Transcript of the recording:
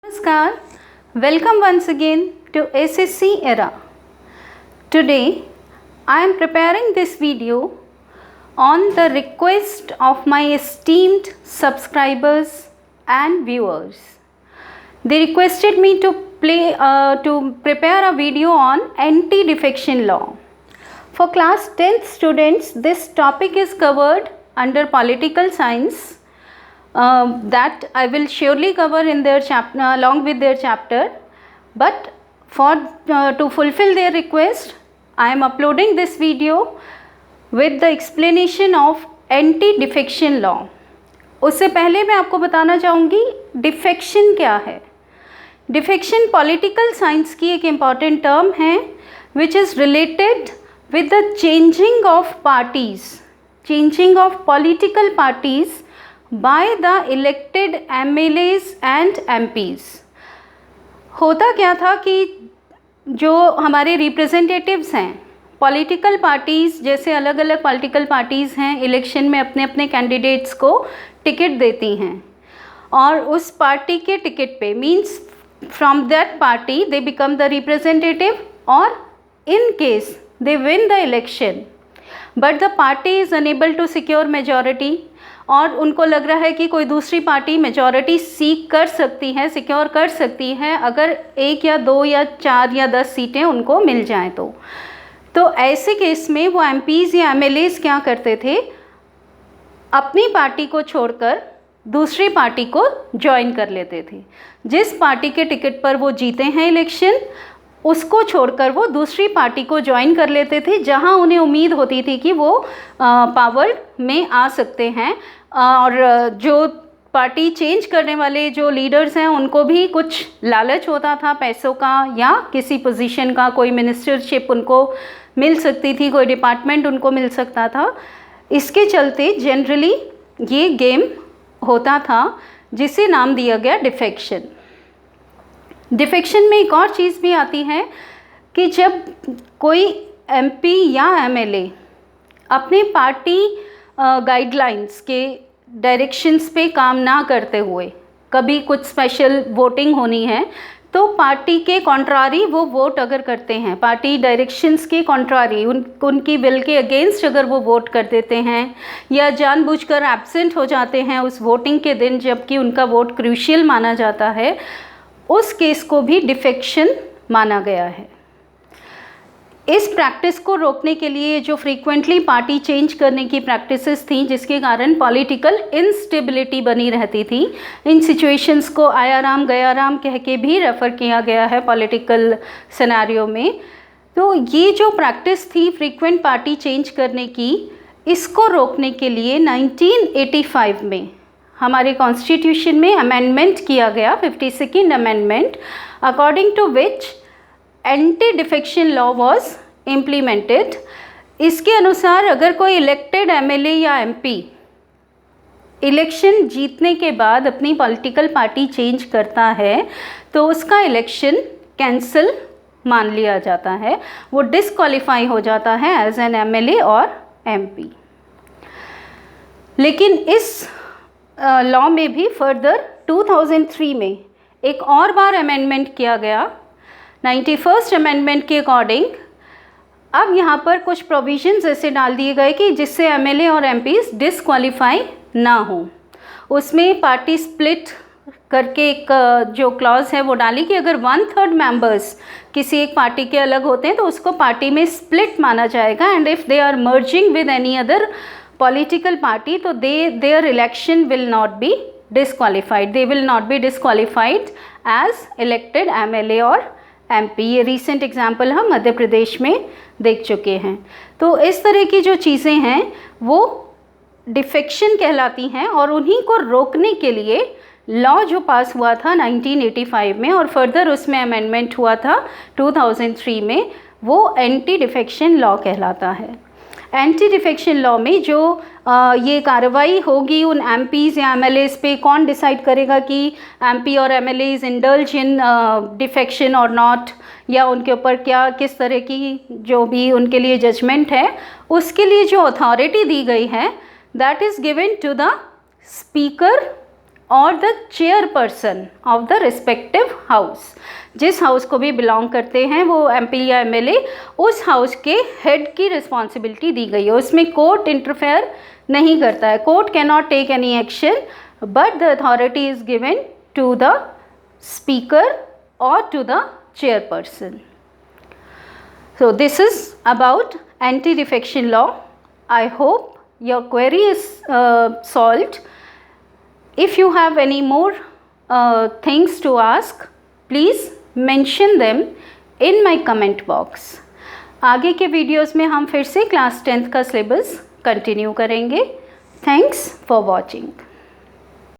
Namaskar, welcome once again to SSC Era. Today I am preparing this video on the request of my esteemed subscribers and viewers. They requested me to prepare a video on anti-defection law. For class 10th students, this topic is covered under political science. That I will surely cover in their chapter along with their chapter, but to fulfill their request I am uploading this video with the explanation of anti-defection law. उससे पहले मैं आपको बताना चाहूँगी defection क्या है. Defection political science की एक इम्पॉर्टेंट टर्म है which is related with the changing of parties, changing of political parties by the elected MLAs and MPs. होता क्या था कि जो हमारे रिप्रेजेंटेटिव्स हैं, पॉलिटिकल पार्टीज़ जैसे अलग अलग पॉलिटिकल पार्टीज़ हैं, इलेक्शन में अपने अपने कैंडिडेट्स को टिकट देती हैं और उस पार्टी के टिकट पे means from that party they become the representative और in case they win the election but the party is unable to secure majority और उनको लग रहा है कि कोई दूसरी पार्टी मेजॉरिटी सीक कर सकती है, सिक्योर कर सकती है अगर 1 या 2 या 4 या 10 सीटें उनको मिल जाएं तो ऐसे केस में वो MPs या MLAs क्या करते थे, अपनी पार्टी को छोड़कर दूसरी पार्टी को ज्वाइन कर लेते थे. जिस पार्टी के टिकट पर वो जीते हैं इलेक्शन उसको छोड़कर वो दूसरी पार्टी को ज्वाइन कर लेते थे जहां उन्हें उम्मीद होती थी कि वो पावर में आ सकते हैं और जो पार्टी चेंज करने वाले जो लीडर्स हैं उनको भी कुछ लालच होता था पैसों का या किसी पोजीशन का, कोई मिनिस्टरशिप उनको मिल सकती थी, कोई डिपार्टमेंट उनको मिल सकता था. इसके चलते जनरली ये गेम होता था जिसे नाम दिया गया डिफेक्शन. डिफेक्शन में एक और चीज़ भी आती है कि जब कोई MP या MLA अपने पार्टी गाइडलाइंस के डायरेक्शंस पे काम ना करते हुए कभी कुछ स्पेशल वोटिंग होनी है तो पार्टी के कॉन्ट्रारी वो वोट अगर करते हैं, पार्टी डायरेक्शंस के कॉन्ट्रारी उनकी विल के अगेंस्ट अगर वो वोट कर देते हैं या जानबूझकर एब्सेंट हो जाते हैं उस वोटिंग के दिन जबकि उनका वोट क्रूशियल माना जाता है, उस केस को भी डिफेक्शन माना गया है. इस प्रैक्टिस को रोकने के लिए जो फ्रीक्वेंटली पार्टी चेंज करने की प्रैक्टिसेस थी जिसके कारण पॉलिटिकल इंस्टेबिलिटी बनी रहती थी, इन सिचुएशंस को आया राम गया राम कह के भी रेफ़र किया गया है पॉलिटिकल सिनेरियो में. तो ये जो प्रैक्टिस थी फ्रीक्वेंट पार्टी चेंज करने की, इसको रोकने के लिए 1985 में हमारे कॉन्स्टिट्यूशन में अमेंडमेंट किया गया, 52nd amendment, according to which anti defection law was implemented. इसके अनुसार अगर कोई इलेक्टेड MLA या MP इलेक्शन जीतने के बाद अपनी पॉलिटिकल पार्टी चेंज करता है तो उसका इलेक्शन कैंसिल मान लिया जाता है, वो डिसक्वालीफाई हो जाता है एज एन MLA और MP. लेकिन इस लॉ में भी फर्दर 2003 में एक और बार अमेंडमेंट किया गया 91st अमेंडमेंट के अकॉर्डिंग. अब यहाँ पर कुछ प्रोविजंस ऐसे डाल दिए गए कि जिससे MLA और MPs डिसक्वालीफाई ना हो. उसमें पार्टी स्प्लिट करके एक जो क्लॉज है वो डाली कि अगर 1/3 मेंबर्स किसी एक पार्टी के अलग होते हैं तो उसको पार्टी में स्प्लिट माना जाएगा and if they are merging with any other political party तो their election will not be disqualified, they will not be disqualified as elected MLA और MP. ये recent example हम मध्य प्रदेश में देख चुके हैं. तो इस तरह की जो चीज़ें हैं वो डिफेक्शन कहलाती हैं और उन्हीं को रोकने के लिए लॉ जो पास हुआ था 1985 में और फर्दर उसमें अमेंडमेंट हुआ था 2003 में, वो एंटी डिफेक्शन लॉ कहलाता है. एंटी डिफेक्शन लॉ में जो ये कार्रवाई होगी उन MPs या MLAs पे, कौन डिसाइड करेगा कि MP और MLAs इंडल्ज इन डिफेक्शन और नॉट, या उनके ऊपर क्या किस तरह की जो भी उनके लिए जजमेंट है, उसके लिए जो अथॉरिटी दी गई है that is given to the speaker और the chairperson of the respective house. जिस हाउस को भी बिलोंग करते हैं वो MP या MLA, उस हाउस के हेड की रिस्पॉन्सिबिलिटी दी गई है। उसमें कोर्ट इंटरफेयर नहीं करता है। Court can not take any action but the authority is given to the speaker और to the chairperson. So this is about anti-defection law. I hope your query is solved. If you have any more things to ask, please mention them in my comment box. आगे के videos में हम फिर से class 10th का syllabus continue करेंगे. Thanks for watching.